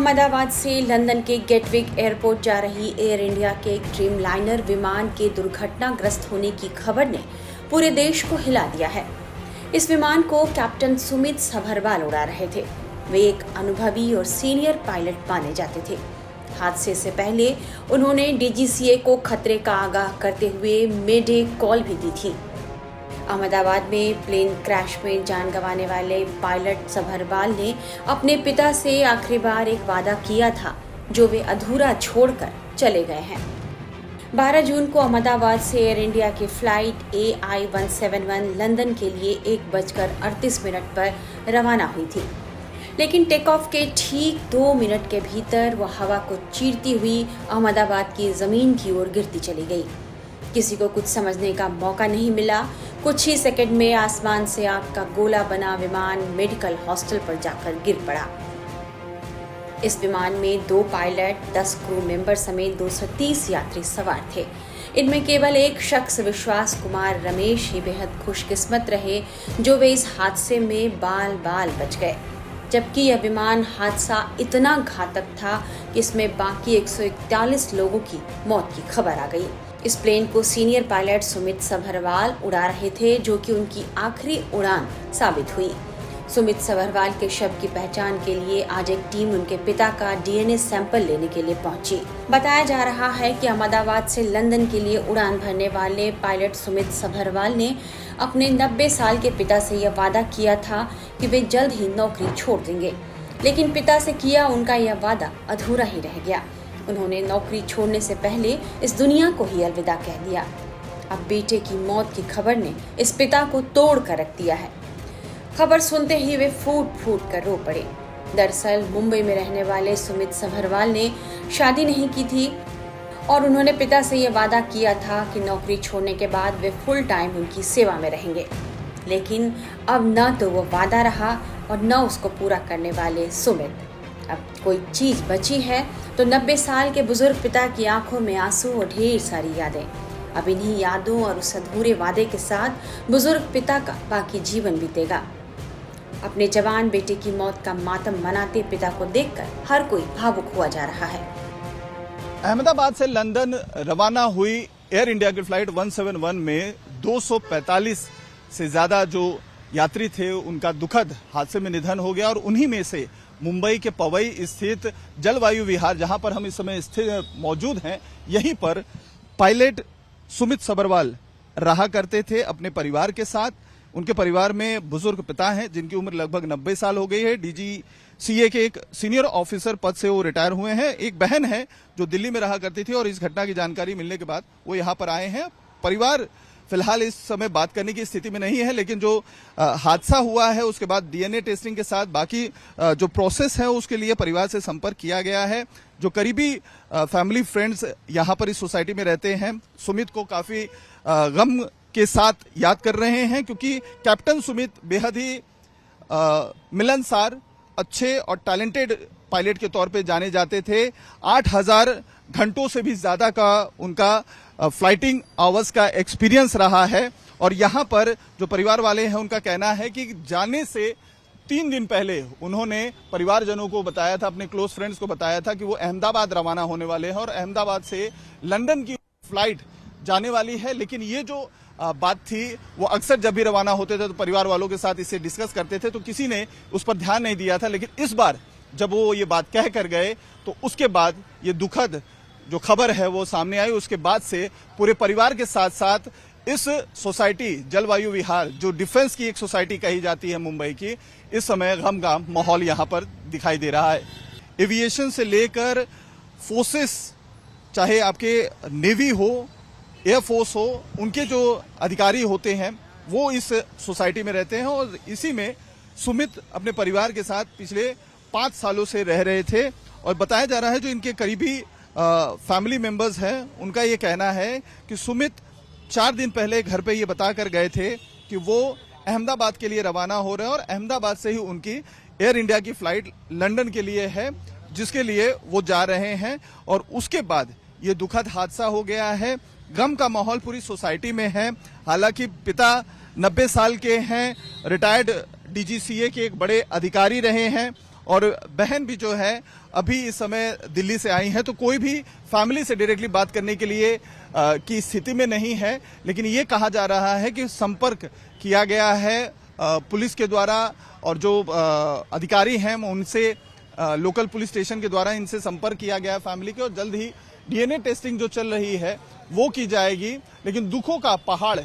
अहमदाबाद से लंदन के Gatwick airport जा रही एयर इंडिया के एक ड्रीमलाइनर विमान के दुर्घटनाग्रस्त होने की खबर ने पूरे देश को हिला दिया है। इस विमान को कैप्टन सुमित सभरवाल उड़ा रहे थे। वे एक अनुभवी और सीनियर पायलट माने जाते थे। हादसे से पहले उन्होंने डीजीसीए को खतरे का आगाह करते हुए मेडे कॉल भी दी थी। अहमदाबाद में प्लेन क्रैश में जान गंवाने वाले पायलट सभरवाल ने अपने पिता से आखिरी बार एक वादा किया था जो वे अधूरा छोड़कर चले गए हैं। 12 जून को अहमदाबाद से एयर इंडिया की फ्लाइट AI-171 लंदन के लिए 1:38 पर रवाना हुई थी, लेकिन टेक ऑफ के ठीक 2 मिनट के भीतर वह हवा को चीरती हुई अहमदाबाद की जमीन की ओर गिरती चली गई। किसी को कुछ समझने का मौका नहीं मिला। कुछ ही सेकंड में आसमान से आग का गोला बना विमान मेडिकल हॉस्टल पर जाकर गिर पड़ा। इस विमान में 2 पायलट, 10 क्रू मेंबर समेत 230 यात्री सवार थे। इनमें केवल एक शख्स विश्वास कुमार रमेश ही बेहद खुशकिस्मत रहे जो वे इस हादसे में बाल बाल बच गए, जबकि यह विमान हादसा इतना घातक था कि इसमें बाकी 141 लोगों की मौत की खबर आ गई। इस प्लेन को सीनियर पायलट सुमित सभरवाल उड़ा रहे थे, जो कि उनकी आखिरी उड़ान साबित हुई। सुमित सभरवाल के शव की पहचान के लिए आज एक टीम उनके पिता का डीएनए सैंपल लेने के लिए पहुंची। बताया जा रहा है कि अहमदाबाद से लंदन के लिए उड़ान भरने वाले पायलट सुमित सभरवाल ने अपने 90 साल के पिता से यह वादा किया था कि वे जल्द ही नौकरी छोड़ देंगे, लेकिन पिता से किया उनका यह वादा अधूरा ही रह गया। उन्होंने नौकरी छोड़ने से पहले इस दुनिया को ही अलविदा कह दिया। अब बेटे की मौत की खबर ने इस पिता को तोड़ कर रख दिया है। खबर सुनते ही वे फूट फूट कर रो पड़े। दरअसल मुंबई में रहने वाले सुमित सभरवाल ने शादी नहीं की थी और उन्होंने पिता से यह वादा किया था कि नौकरी छोड़ने के बाद वे फुल टाइम उनकी सेवा में रहेंगे, लेकिन अब न तो वो वादा रहा और न उसको पूरा करने वाले सुमित। अब कोई चीज बची है तो 90 साल के बुजुर्ग पिता की आंखों में आंसू और ढेर सारी यादें। अब इन्हीं यादों और उस अधूरे वादे के साथ बुजुर्ग पिता का बाकी जीवन बीतेगा। अपने जवान बेटे की मौत का मातम मनाते पिता को देखकर हर कोई भावुक हुआ जा रहा है। अहमदाबाद से लंदन रवाना हुई एयर इंडिया की फ्लाइट 171 में 245 से ज्यादा जो यात्री थे उनका दुखद हादसे में निधन हो गया और उन्हीं में से मुंबई के पवई स्थित जलवायु विहार, जहां पर हम इस समय स्थित मौजूद हैं, यहीं पर पायलट सुमित सभरवाल रहा करते थे अपने परिवार के साथ। उनके परिवार में बुजुर्ग पिता हैं जिनकी उम्र लगभग 90 साल हो गई है। डीजीसीए के एक सीनियर ऑफिसर पद से वो रिटायर हुए हैं। एक बहन है जो दिल्ली में रहा करती थी और इस घटना की जानकारी मिलने के बाद वो यहाँ पर आए हैं। परिवार फिलहाल इस समय बात करने की स्थिति में नहीं है, लेकिन जो हादसा हुआ है उसके बाद डीएनए टेस्टिंग के साथ बाकी जो प्रोसेस है उसके लिए परिवार से संपर्क किया गया है। जो करीबी फैमिली फ्रेंड्स यहाँ पर इस सोसाइटी में रहते हैं सुमित को काफी गम के साथ याद कर रहे हैं, क्योंकि कैप्टन सुमित बेहद ही मिलनसार, अच्छे और टैलेंटेड पायलट के तौर पे जाने जाते थे। 8000 घंटों से भी ज्यादा का उनका फ्लाइटिंग आवर्स का एक्सपीरियंस रहा है और यहाँ पर जो परिवार वाले हैं उनका कहना है कि जाने से 3 दिन पहले उन्होंने परिवारजनों को बताया था, अपने क्लोज फ्रेंड्स को बताया था कि वो अहमदाबाद रवाना होने वाले हैं और अहमदाबाद से लंदन की फ्लाइट जाने वाली है। लेकिन ये जो बात थी वो अक्सर जब भी रवाना होते थे तो परिवार वालों के साथ इसे डिस्कस करते थे, तो किसी ने उस पर ध्यान नहीं दिया था। लेकिन इस बार जब वो ये बात कह कर गए तो उसके बाद ये दुखद जो खबर है वो सामने आई। उसके बाद से पूरे परिवार के साथ साथ इस सोसाइटी जलवायु विहार, जो डिफेंस की एक सोसाइटी कही जाती है मुंबई की, इस समय गम का माहौल यहाँ पर दिखाई दे रहा है। एविएशन से लेकर फोर्सेस, चाहे आपके नेवी हो, एयरफोर्स हो, उनके जो अधिकारी होते हैं वो इस सोसाइटी में रहते हैं और इसी में सुमित अपने परिवार के साथ पिछले 5 सालों से रह रहे थे। और बताया जा रहा है जो इनके करीबी फैमिली मेंबर्स हैं उनका ये कहना है कि सुमित 4 दिन पहले घर पे ये बता कर गए थे कि वो अहमदाबाद के लिए रवाना हो रहे हैं और अहमदाबाद से ही उनकी एयर इंडिया की फ्लाइट लंदन के लिए है, जिसके लिए वो जा रहे हैं। और उसके बाद ये दुखद हादसा हो गया है। गम का माहौल पूरी सोसाइटी में है। हालांकि पिता 90 साल के हैं, रिटायर्ड डीजीसीए के एक बड़े अधिकारी रहे हैं और बहन भी जो है अभी इस समय दिल्ली से आई हैं, तो कोई भी फैमिली से डायरेक्टली बात करने के लिए की स्थिति में नहीं है। लेकिन ये कहा जा रहा है कि संपर्क किया गया है पुलिस के द्वारा और जो अधिकारी हैं उनसे, लोकल पुलिस स्टेशन के द्वारा इनसे संपर्क किया गया है फैमिली के, और जल्द ही डीएनए टेस्टिंग जो चल रही है वो की जाएगी। लेकिन दुखों का पहाड़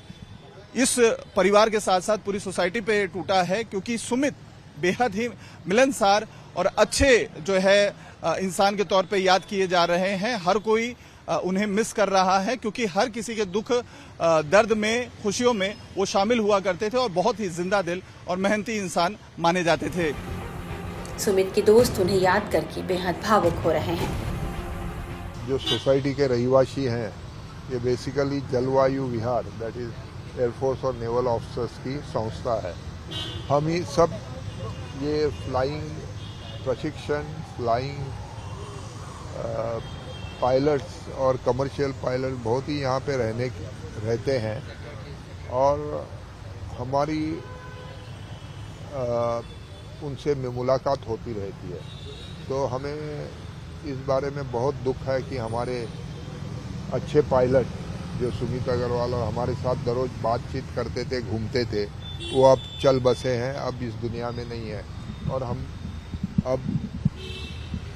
इस परिवार के साथ साथ पूरी सोसाइटी पे टूटा है, क्योंकि सुमित बेहद ही मिलनसार और अच्छे जो है इंसान के तौर पे याद किए जा रहे हैं। हर कोई उन्हें मिस कर रहा है, क्योंकि हर किसी के दुख दर्द में, खुशियों में वो शामिल हुआ करते थे और बहुत ही जिंदा दिल और मेहनती इंसान माने जाते थे। सुमित के दोस्त उन्हें याद करके बेहद भावुक हो रहे हैं। जो सोसाइटी के रहिवासी हैं, ये बेसिकली जलवायु विहार, दैट इज एयरफोर्स और नेवल ऑफिसर्स की संस्था है। हम ही सब ये फ्लाइंग प्रशिक्षण, फ्लाइंग पायलट्स और कमर्शियल पायलट बहुत ही यहाँ पे रहते हैं, और हमारी उनसे मुलाकात होती रहती है। तो हमें इस बारे में बहुत दुख है कि हमारे अच्छे पायलट जो सुमित अग्रवाल और हमारे साथ दररोज बातचीत करते थे, घूमते थे, वो अब चल बसे हैं, अब इस दुनिया में नहीं है। और हम अब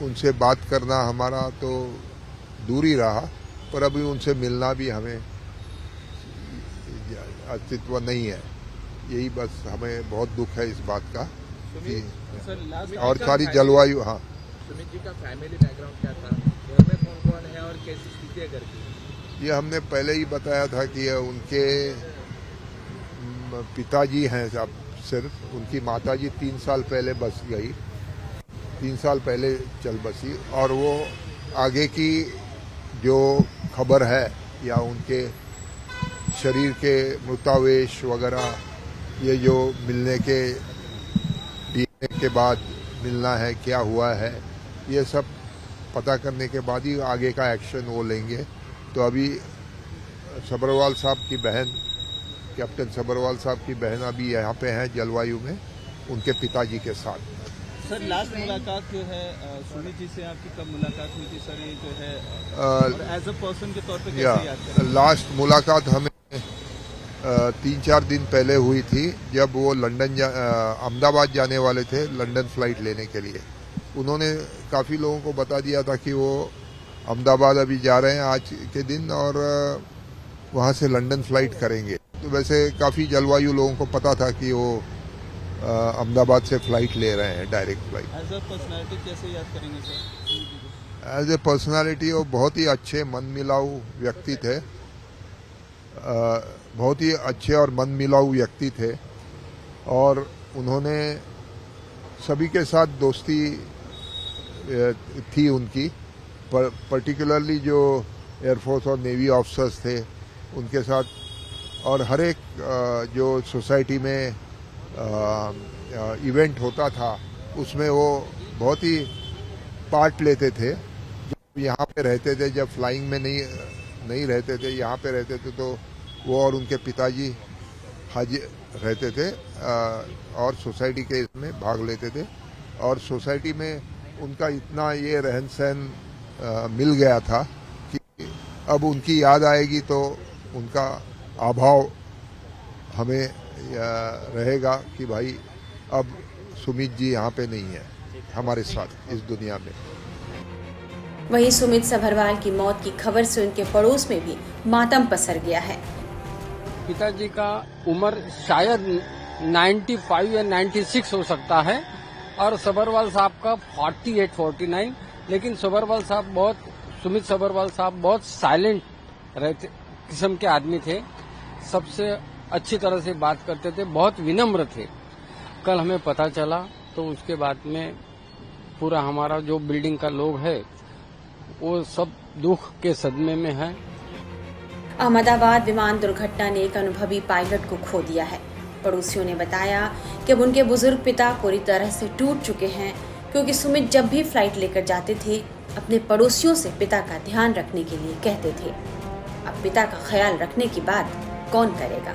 उनसे बात करना हमारा तो दूर ही रहा, पर अभी उनसे मिलना भी हमें अस्तित्व नहीं है। यही बस हमें बहुत दुख है इस बात का कि और सारी जलवायु। हाँ, सुमित जी का फैमिली बैकग्राउंड क्या था, घर में कौन कौन है और कैसी स्थिति है घर की? ये हमने पहले ही बताया था कि उनके पिताजी हैं, अब सिर्फ उनकी माताजी 3 साल पहले बस गई, 3 साल पहले चल बसी, और वो आगे की जो खबर है या उनके शरीर के मृतावेश वगैरह, ये जो मिलने के डीएनए के बाद मिलना है, क्या हुआ है, ये सब पता करने के बाद ही आगे का एक्शन वो लेंगे। तो अभी सब्रवाल साहब की बहन, कैप्टन सब्रवाल साहब की बहन अभी यहाँ पे है जलवायु में, उनके पिताजी के साथ। सर, लास्ट मुलाकात जो है सुमित जी से आपकी कब मुलाकात हुई थी सर? ये जो है एज अ पर्सन के तौर पे कैसे याद करें? लास्ट मुलाकात हमें 3-4 दिन पहले हुई थी, जब वो अहमदाबाद जाने वाले थे लंदन फ्लाइट लेने के लिए। उन्होंने काफ़ी लोगों को बता दिया था कि वो अहमदाबाद अभी जा रहे हैं आज के दिन, और वहाँ से लंदन फ्लाइट करेंगे। तो वैसे काफ़ी जलवायु लोगों को पता था कि वो अहमदाबाद से फ्लाइट ले रहे हैं, direct flight. As a personality कैसे याद करेंगे सर? एज ए पर्सनैलिटी वो बहुत ही अच्छे मन मिलाऊ व्यक्ति थे, बहुत ही अच्छे और मन मिलाऊ व्यक्ति थे, और उन्होंने सभी के साथ दोस्ती थी उनकी, पर्टिकुलरली जो एयरफोर्स और नेवी ऑफिसर्स थे उनके साथ, और हर एक जो सोसाइटी में इवेंट होता था उसमें वो बहुत ही पार्ट लेते थे। जब यहाँ पे रहते थे, जब फ्लाइंग में नहीं रहते थे, यहाँ पे रहते थे, तो वो और उनके पिताजी हाजिर रहते थे और सोसाइटी के इसमें भाग लेते थे, और सोसाइटी में उनका इतना ये रहन सहन मिल गया था कि अब उनकी याद आएगी तो उनका अभाव हमें रहेगा कि भाई अब सुमित जी यहाँ पे नहीं है हमारे साथ इस दुनिया में। वहीं सुमित सभरवाल की मौत की खबर से उनके पड़ोस में भी मातम पसर गया है। पिताजी का उम्र शायद 95 या 96 हो सकता है, और सभरवाल साहब का 48-49। लेकिन सुमित सभरवाल साहब बहुत साइलेंट किस्म के आदमी थे, सबसे अच्छी तरह से बात करते थे, बहुत विनम्र थे। कल हमें पता चला तो उसके बाद में पूरा हमारा जो बिल्डिंग का लोग है वो सब दुख के सदमे में है। अहमदाबाद विमान दुर्घटना ने एक अनुभवी पायलट को खो दिया है। पड़ोसियों ने बताया कि अब उनके बुजुर्ग पिता पूरी तरह से टूट चुके हैं, क्योंकि सुमित जब भी फ्लाइट लेकर जाते थे अपने पड़ोसियों से पिता का ध्यान रखने के लिए कहते थे। अब पिता का ख्याल रखने की बात कौन करेगा?